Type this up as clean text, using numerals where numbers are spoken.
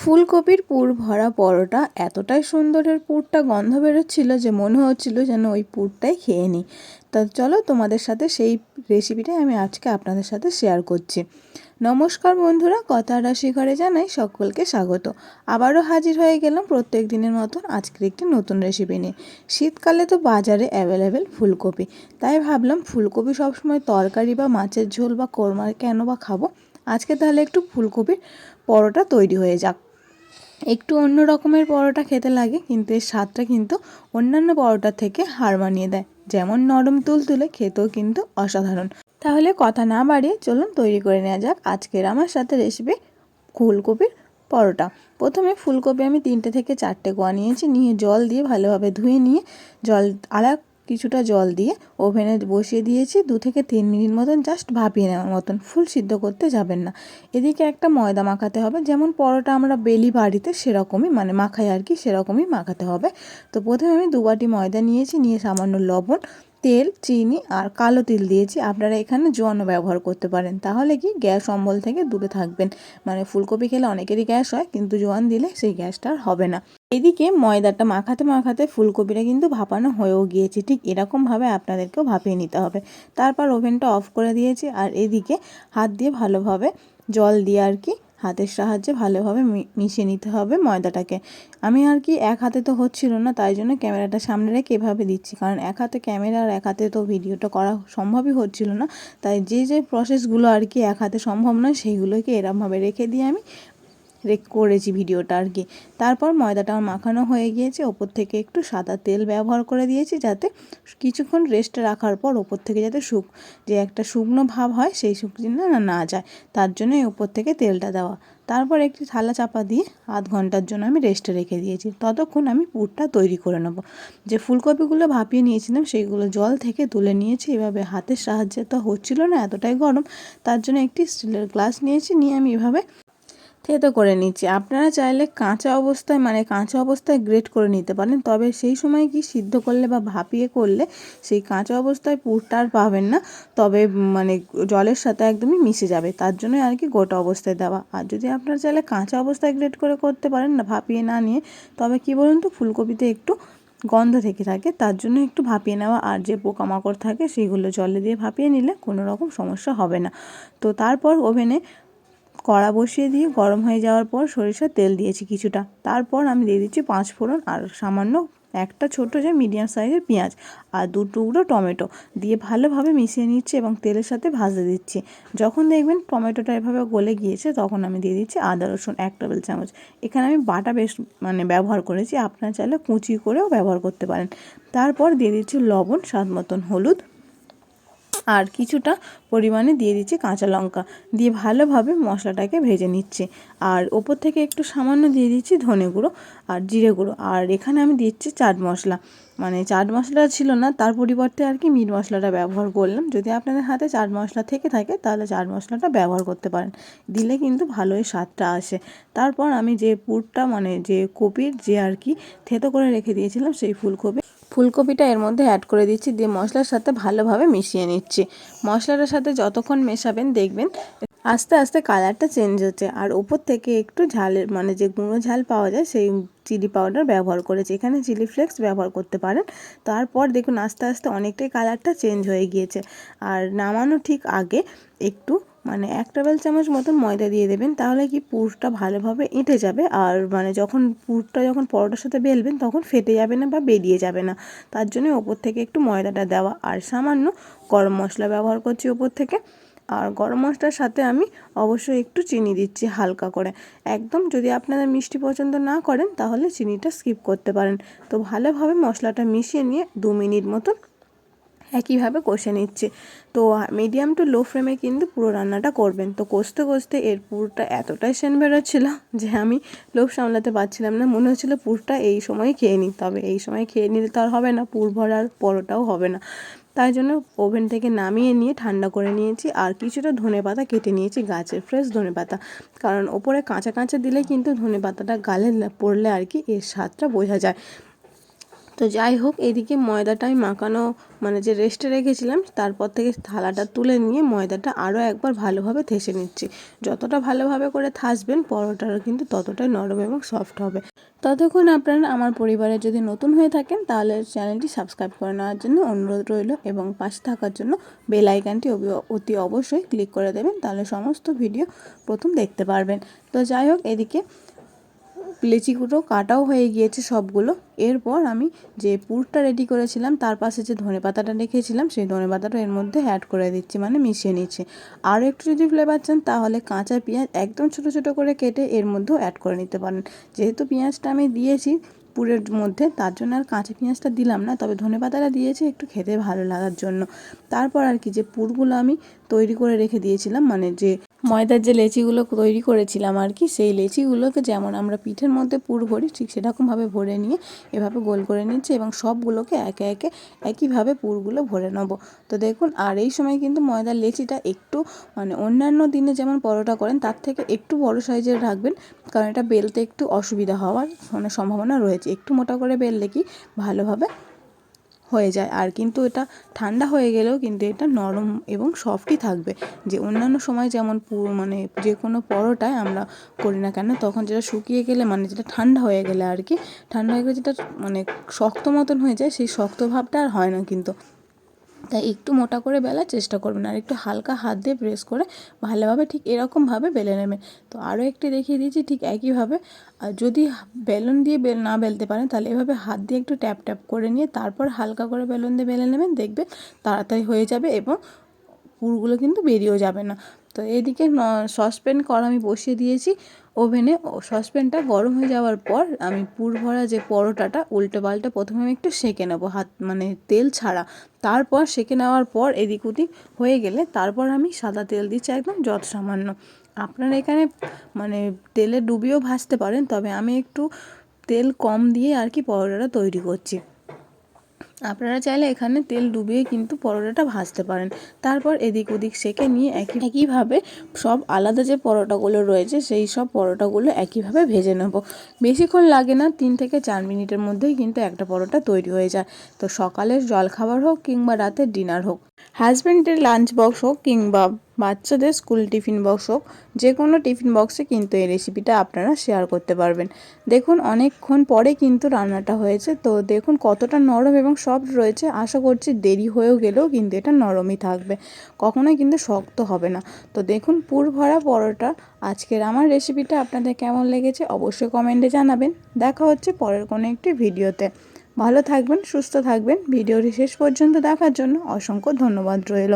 ফুলকপির পুর ভরা পরোটা এতটাই সুন্দর, এর পুরটা গন্ধ বেরোচ্ছিল যে মনে হচ্ছিল যেন ওই পুরটাই খেয়ে নিই। তা চলো তোমাদের সাথে সেই রেসিপিটাই আমি আজকে আপনাদের সাথে শেয়ার করছি। নমস্কার বন্ধুরা, কথা রাশি ঘরে জানাই সকলকে স্বাগত। আবারও হাজির হয়ে গেলাম প্রত্যেক দিনের মতন আজকের একটি নতুন রেসিপি নিয়ে। শীতকালে তো বাজারে অ্যাভেলেবেল ফুলকপি, তাই ভাবলাম ফুলকপি সবসময় তরকারি বা মাছের ঝোল বা কোরমা কেন বা খাবো, আজকে তাহলে একটু ফুলকপির পরোটা তৈরি হয়ে যাক। একটু অন্য রকমের পরোটা খেতে লাগে, কিন্তু এর স্বাদটা কিন্তু অন্যান্য পরোটার থেকে হার মানিয়ে দেয়। যেমন নরম তুলতুলে, খেতেও কিন্তু অসাধারণ। তাহলে কথা না বাড়িয়ে চলুন তৈরি করে নেওয়া যাক আজকের আমার সাথে রেসিপি ফুলকপির পরোটা। প্রথমে ফুলকপি আমি 3টে থেকে 4টে কোয়া নিয়েছি, নিয়ে জল দিয়ে ভালোভাবে ধুয়ে নিয়ে কিছুটা জল দিয়ে ওভেনে বসিয়ে দিয়েছি 2 থেকে 3 মিনিট মতন, জাস্ট ভাপিয়ে নেওয়ার মতন, ফুল সিদ্ধ করতে যাবেন না। এদিকে একটা ময়দা মাখাতে হবে, যেমন পরোটা আমরা বেলি বাড়িতে সেরকমই মানে মাখাই আর কি, সেরকমই মাখাতে হবে। তো প্রথমে আমি 2 বাটি ময়দা নিয়েছি, নিয়ে সামান্য লবণ, তেল, চিনি আর কালো তিল দিয়েছি। আপনারা এখানে জোয়ানও ব্যবহার করতে পারেন, তাহলে কি গ্যাস অম্বল থেকে দূরে থাকবেন। মানে ফুলকপি খেলে অনেকেরই গ্যাস হয়, কিন্তু জোয়ান দিলে সেই গ্যাসটা আর হবে না। এদিকে ময়দাটা মাখাতে মাখাতে ফুলকপিটা কিন্তু ভাপানো হয়েও গিয়েছে, ঠিক এরকমভাবে আপনাদেরকেও ভাপিয়ে নিতে হবে। তারপর ওভেনটা অফ করে দিয়েছি, আর এদিকে হাত দিয়ে ভালোভাবে জল দিয়ে আর কি হাতের সাহায্যে ভালোভাবে মিশিয়ে নিতে হবে ময়দাটাকে। আমি আর কি এক হাতে তো হচ্ছিল না, তাই জন্য ক্যামেরাটা সামনে রেখে এভাবে দিচ্ছি, কারণ এক হাতে ক্যামেরা আর এক হাতে তো ভিডিওটা করা সম্ভবই হচ্ছিল না। তাই যে প্রসেসগুলো আর কি এক হাতে সম্ভব নয়, সেইগুলোকে এরমভাবে রেখে দিয়ে আমি করেছি ভিডিওটা আর কি। তারপর ময়দাটা আমার মাখানো হয়ে গিয়েছে, ওপর থেকে একটু সাদা তেল ব্যবহার করে দিয়েছি, যাতে কিছুক্ষণ রেস্টে রাখার পর ওপর থেকে যাতে যে একটা শুকনো ভাব হয় সেই শুকনো না যায়, তার জন্যই ওপর থেকে তেলটা দেওয়া। তারপর একটি থালা চাপা দিয়ে আধ ঘন্টার জন্য আমি রেস্টে রেখে দিয়েছি। ততক্ষণ আমি পুরটা তৈরি করে নেব। যে ফুলকপিগুলো ভাপিয়ে নিয়েছিলাম সেইগুলো জল থেকে তুলে নিয়েছি, এভাবে হাতের সাহায্যে তো হচ্ছিল না, এতটাই গরম, তার জন্য একটি স্টিলের গ্লাস নিয়েছি, নিয়ে আমি এভাবে থেতো করে নিচ্ছি। আপনারা চাইলে কাঁচা অবস্থায় গ্রেট করে নিতে পারেন, তবে সেই সময় কি সিদ্ধ করলে বা ভাপিয়ে করলে সেই কাঁচা অবস্থায় পুরটা আর পাবেন না, তবে জলের সাথে একদমই মিশে যাবে, তার জন্যই আর কি গোটা অবস্থায় দেওয়া। আর যদি আপনারা চাইলে কাঁচা অবস্থায় গ্রেট করে করতে পারেন না, ভাপিয়ে না নিয়ে, তবে কি বলুন তো, ফুলকপিতে একটু গন্ধ থেকে থাকে, তার জন্য একটু ভাপিয়ে নেওয়া। আর যে পোকামাকড় থাকে সেইগুলো জলে দিয়ে ভাপিয়ে নিলে কোনো রকম সমস্যা হবে না। তো তারপর ওভেনে কড়া বসিয়ে দিয়ে গরম হয়ে যাওয়ার পর সরিষার তেল দিয়েছি কিছুটা। তারপর আমি দিয়ে দিচ্ছি 5 ফোড়ন আর সামান্য একটা ছোটো যে মিডিয়াম সাইজের পেঁয়াজ আর 2 টুকরো টমেটো দিয়ে ভালোভাবে মিশিয়ে নিচ্ছি এবং তেলের সাথে ভাজতে দিচ্ছি। যখন দেখবেন টমেটোটা এভাবে গলে গিয়েছে, তখন আমি দিয়ে দিচ্ছি আদা রসুন 1 টেবিল চামচ। এখানে আমি বাটা ব্যবহার করেছি, আপনারা চাইলে কুচি করেও ব্যবহার করতে পারেন। তারপর দিয়ে দিচ্ছি লবণ, স্বাদ মতন হলুদ, আর কিছুটা পরিমাণে দিয়ে দিচ্ছি কাঁচা লঙ্কা, দিয়ে ভালোভাবে মশলাটাকে ভেজে নিচ্ছি। আর ওপর থেকে একটু সামান্য দিয়ে দিচ্ছি ধনে গুঁড়ো আর জিরে গুঁড়ো। আর এখানে আমি দিচ্ছি চাট মশলা, চাট মশলা ছিল না, তার পরিবর্তে আর কি মিট মশলাটা ব্যবহার করলাম। যদি আপনাদের হাতে চাট মশলা থেকে থাকে তাহলে চাট মশলাটা ব্যবহার করতে পারেন, দিলে কিন্তু ভালোই স্বাদটা আসে। তারপর আমি যে পুরটা যে কপির যে আর কি থেতো করে রেখে দিয়েছিলাম, সেই ফুলকপিটা এর মধ্যে অ্যাড করে দিচ্ছি, দিয়ে মশলার সাথে ভালোভাবে মিশিয়ে নিচ্ছি। মশলাটার সাথে যতক্ষণ মেশাবেন দেখবেন আস্তে আস্তে কালারটা চেঞ্জ হচ্ছে। আর ওপর থেকে একটু ঝালের যে গুঁড়ো ঝাল পাওয়া যায় সেই চিলি পাউডার ব্যবহার করেছি, এখানে চিলি ফ্লেক্স ব্যবহার করতে পারেন। তারপর দেখুন আস্তে আস্তে অনেকটাই কালারটা চেঞ্জ হয়ে গিয়েছে। আর নামানো ঠিক আগে একটু 1 টেবিল চামচ মতন ময়দা দিয়ে দেবেন, তাহলে কি পুরটা ভালোভাবে এঁটে যাবে। আর পুরটা যখন পরোটার সাথে বেলবেন তখন ফেটে যাবে না বা বেরিয়ে যাবে না, তার জন্য ওপর থেকে একটু ময়দাটা দেওয়া। আর সামান্য গরম মশলা ব্যবহার করছি ওপর থেকে। আর গরম মশলার সাথে আমি অবশ্যই একটু চিনি দিচ্ছি হালকা করে। একদম যদি আপনারা মিষ্টি পছন্দ না করেন তাহলে চিনিটা স্কিপ করতে পারেন। তো ভালোভাবে মশলাটা মিশিয়ে নিয়ে 2 মিনিট মতন একইভাবে কষে নিচ্ছি। তো মিডিয়াম টু লো ফ্লেমে কিন্তু পুরো রান্নাটা করবেন। তো কষতে কষতে এর পুরটা এতটাই সেন্ট বেরোচ্ছিল যে আমি লোভ সামলাতে পারছিলাম না, মনে হচ্ছিল পুরটা এই সময় খেয়ে নিই। তবে এই সময় খেয়ে নিলে তো আর হবে না, পুর ভরার পরোটাও হবে না। তাই জন্য ওভেন থেকে নামিয়ে নিয়ে ঠান্ডা করে নিয়েছি, আর কিছুটা ধনেপাতা কেটে নিয়েছি, গাছের ফ্রেশ ধনেপাতা, কারণ ওপরে কাঁচা কাঁচা দিলে কিন্তু ধনেপাতাটা গালে পড়লে আর কি এর স্বাদটা বোঝা যায়। তো যাই হোক, এদিকে ময়দাটা আমি মাখানো মানে যে রেস্টে রেখেছিলাম তারপর থেকে থালাটা তুলে নিয়ে ময়দাটা আরও একবার ভালোভাবে থেসে নিচ্ছি। যতটা ভালোভাবে করে থাসবেন পরোটাটা কিন্তু ততটাই নরম এবং সফট হবে। ততক্ষণ আপনারা আমার পরিবারে যদি নতুন হয়ে থাকেন তাহলে চ্যানেলটি সাবস্ক্রাইব করে নেওয়ার জন্য অনুরোধ রইল এবং পাশে থাকার জন্য বেল আইকনটি অতি অবশ্যই ক্লিক করে দেবেন, তাহলে সমস্ত ভিডিও প্রথম দেখতে পারবেন। তো যাই হোক, এদিকে লেচিগুলো কাটাও হয়ে গিয়েছে সবগুলো। এরপর আমি যে পুরটা রেডি করেছিলাম তার পাশে যে ধনেপাতাটা রেখেছিলাম সেই ধনেপাতাটা এর মধ্যে অ্যাড করে দিচ্ছি, মানে মিশিয়ে নিচ্ছি। আরও একটু যদি ফ্লেভার চান তাহলে কাঁচা পেঁয়াজ একদম ছোটো ছোটো করে কেটে এর মধ্যেও অ্যাড করে নিতে পারেন। যেহেতু পেঁয়াজটা আমি দিয়েছি পুরের মধ্যে তার জন্য আর কাঁচা পেঁয়াজটা দিলাম না, তবে ধনেপাতাটা দিয়েছি একটু খেতে ভালো লাগার জন্য। তারপর আর কি যে পুরগুলো আমি তৈরি করে রেখে দিয়েছিলাম, মানে যে ময়দার যে লেচিগুলো তৈরি করেছিলাম আর কি, সেই লেচিগুলোকে যেমন আমরা পিঠের মধ্যে পুর ভরি ঠিক সেরকমভাবে ভরে নিয়ে এভাবে গোল করে নিচ্ছি এবং সবগুলোকে একে একে একইভাবে পুরগুলো ভরে নেব। তো দেখুন, আর এই সময় কিন্তু ময়দার লেচিটা একটু মানে অন্যান্য দিনে যেমন পরোটা করেন তার থেকে একটু বড় সাইজের রাখবেন, কারণ এটা বেলতে একটু অসুবিধা হওয়ার মানে সম্ভাবনা রয়েছে। একটু মোটা করে বেললে কি ভালোভাবে হয়ে যায়। আর কিন্তু এটা ঠান্ডা হয়ে গেলেও কিন্তু এটা নরম এবং সফটই থাকবে। যে অন্যান্য সময় যেমন মানে যে কোনো পরোটায় আমরা করি না কেন তখন যেটা শুকিয়ে গেলে মানে যেটা ঠান্ডা হয়ে গেলে আর কি, ঠান্ডা হয়ে গেলে যেটা মানে শক্ত মতন হয়ে যায় সেই শক্ত ভাবটা আর হয় না কিন্তু। তাই একটু মোটা করে বেলার চেষ্টা করবেন আর একটু হালকা হাত দিয়ে প্রেস করে ভালোভাবে ঠিক এরকমভাবে বেলে নেবেন। তো আরও একটি দেখিয়ে দিয়েছি ঠিক একইভাবে। আর যদি বেলুন দিয়ে না বেলতে পারেন তাহলে এভাবে হাত দিয়ে একটু ট্যাপ ট্যাপ করে নিয়ে তারপর হালকা করে বেলুন দিয়ে বেলে নেবেন, দেখবেন তাড়াতাড়ি হয়ে যাবে এবং পুরগুলো কিন্তু বেরিয়েও যাবে না। তো এদিকে সসপ্যান কড়া আমি বসিয়ে দিয়েছি ওভেনে। সসপ্যানটা গরম হয়ে যাওয়ার পর আমি পুর ভরা যে পরোটাটা উল্টে পাল্টে প্রথমে আমি একটু সেঁকে নেবো হাত মানে তেল ছাড়া। তারপর সেঁকে নেওয়ার পর এদিক ওদিক হয়ে গেলে তারপর আমি সাদা তেল দিচ্ছি একদম যত সামান্য। আপনারা এখানে মানে তেলে ডুবিয়েও ভাজতে পারেন, তবে আমি একটু তেল কম দিয়ে আর কি পরোটাটা তৈরি করছি। আপনারা চাইলে এখানে তেল ডুবিয়ে কিন্তু পরোটাটা ভাজতে পারেন। তারপর এদিক ওদিক সেঁকে নিয়ে একইভাবে সব আলাদা যে পরোটাগুলো রয়েছে সেই সব পরোটাগুলো একইভাবে ভেজে নেব। বেশিক্ষণ লাগে না, 3 থেকে 4 মিনিটের মধ্যেই কিন্তু একটা পরোটা তৈরি হয়ে যায়। তো সকালের জলখাবার হোক কিংবা রাতের ডিনার হোক, হাজব্যান্ডের লাঞ্চ বক্স হোক কিংবা বাচ্চাদের স্কুল টিফিন বক্স হোক, যে কোনো টিফিন বক্সে কিন্তু এই রেসিপিটা আপনারা শেয়ার করতে পারবেন। দেখুন অনেকক্ষণ পরে কিন্তু রান্নাটা হয়েছে, তো দেখুন কতটা নরম এবং সফট রয়েছে। আশা করছি দেরি হয়েও গেলেও কিন্তু এটা নরমই থাকবে, কখনোই কিন্তু শক্ত হবে না। তো দেখুন পুর ভরা পরোটা আজকের আমার রেসিপিটা আপনাদের কেমন লেগেছে অবশ্যই কমেন্টে জানাবেন। দেখা হচ্ছে পরের কোনো একটি ভিডিওতে। ভালো থাকবেন, সুস্থ থাকবেন। ভিডিওটি শেষ পর্যন্ত দেখার জন্য অসংখ্য ধন্যবাদ রইল।